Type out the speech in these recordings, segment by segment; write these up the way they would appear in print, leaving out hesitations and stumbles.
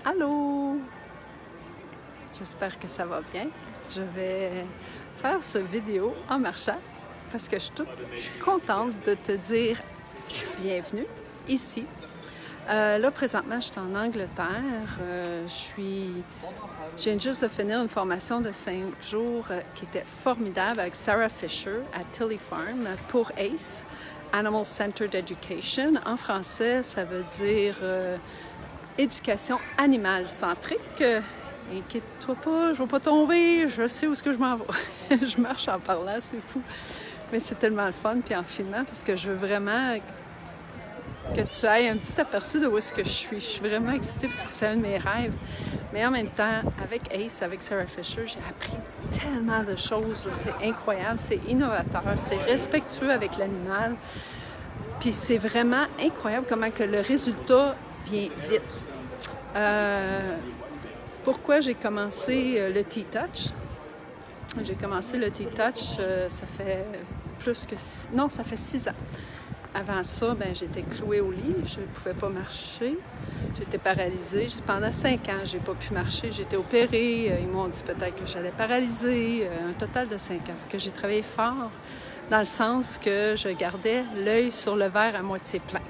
Allô! J'espère que ça va bien. Je vais faire cette vidéo en marchant parce que je suis contente de te dire bienvenue ici. Là, présentement, je suis en Angleterre. Je viens juste de finir une formation de 5 jours qui était formidable avec Sarah Fisher à Tilly Farm pour ACE, Animal Centered Education. En français, ça veut dire éducation animale centrique. Inquiète-toi pas, je ne vais pas tomber, je sais où est-ce que je m'en vais. Je marche en parlant, c'est fou. Mais c'est tellement le fun, puis en filmant, parce que je veux vraiment que tu aies un petit aperçu de où est-ce que je suis. Je suis vraiment excitée parce que c'est un de mes rêves. Mais en même temps, avec ACE, avec Sarah Fisher, j'ai appris tellement de choses. C'est incroyable, c'est innovateur, c'est respectueux avec l'animal. Puis c'est vraiment incroyable comment que le résultat vient vite. Pourquoi j'ai commencé le T-Touch? J'ai commencé le T-Touch, ça fait ça fait 6 ans. Avant ça, j'étais clouée au lit, je ne pouvais pas marcher, j'étais paralysée. Pendant 5 ans, je n'ai pas pu marcher, j'ai été opérée, ils m'ont dit peut-être que j'allais paralyser, un total de 5 ans. Que j'ai travaillé fort dans le sens que je gardais l'œil sur le verre à moitié plein.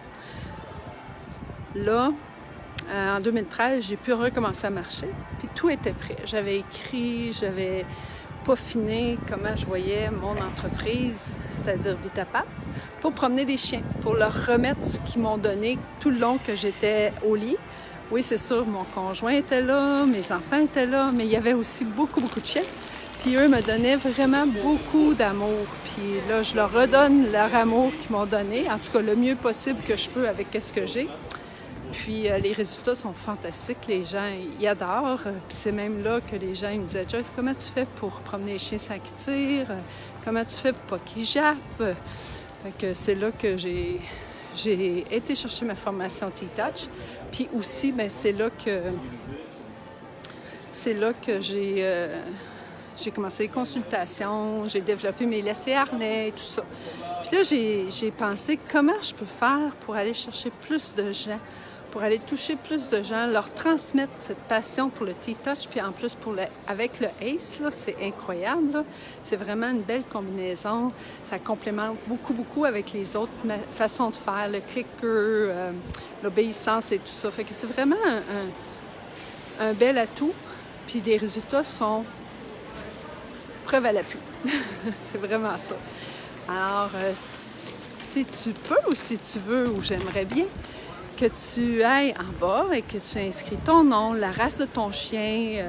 Là, en 2013, j'ai pu recommencer à marcher, puis tout était prêt. J'avais écrit, j'avais peaufiné comment je voyais mon entreprise, c'est-à-dire Vitapap, pour promener des chiens, pour leur remettre ce qu'ils m'ont donné tout le long que j'étais au lit. Oui, c'est sûr, mon conjoint était là, mes enfants étaient là, mais il y avait aussi beaucoup de chiens. Puis eux me donnaient vraiment beaucoup d'amour. Puis là, je leur redonne leur amour qu'ils m'ont donné, en tout cas le mieux possible que je peux avec ce que j'ai. Puis les résultats sont fantastiques, les gens y adorent. Puis c'est même là que les gens ils me disaient « Joyce, comment tu fais pour promener les chiens sans qu'ils tirent? Comment tu fais pour pas qu'ils jappent? » Fait que c'est là que j'ai été chercher ma formation T-Touch. Puis aussi, c'est là que j'ai commencé les consultations, j'ai développé mes laissés-harnais et tout ça. Puis là, j'ai pensé comment je peux faire pour aller chercher plus de gens, pour aller toucher plus de gens, leur transmettre cette passion pour le T-Touch, puis en plus avec le ACE, là, c'est incroyable. Là. C'est vraiment une belle combinaison. Ça complémente beaucoup avec les autres façons de faire, le clicker, l'obéissance et tout ça. Fait que c'est vraiment un bel atout, puis les résultats sont preuve à l'appui. C'est vraiment ça. Alors, si tu peux ou si tu veux, ou j'aimerais bien, que tu ailles en bas et que tu inscris ton nom, la race de ton chien,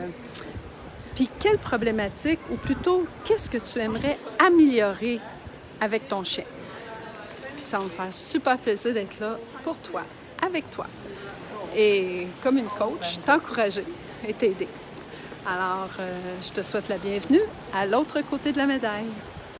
puis quelle problématique, ou plutôt, qu'est-ce que tu aimerais améliorer avec ton chien. Puis ça va me faire super plaisir d'être là pour toi, avec toi. Et comme une coach, t'encourager et t'aider. Alors, je te souhaite la bienvenue à l'autre côté de la médaille.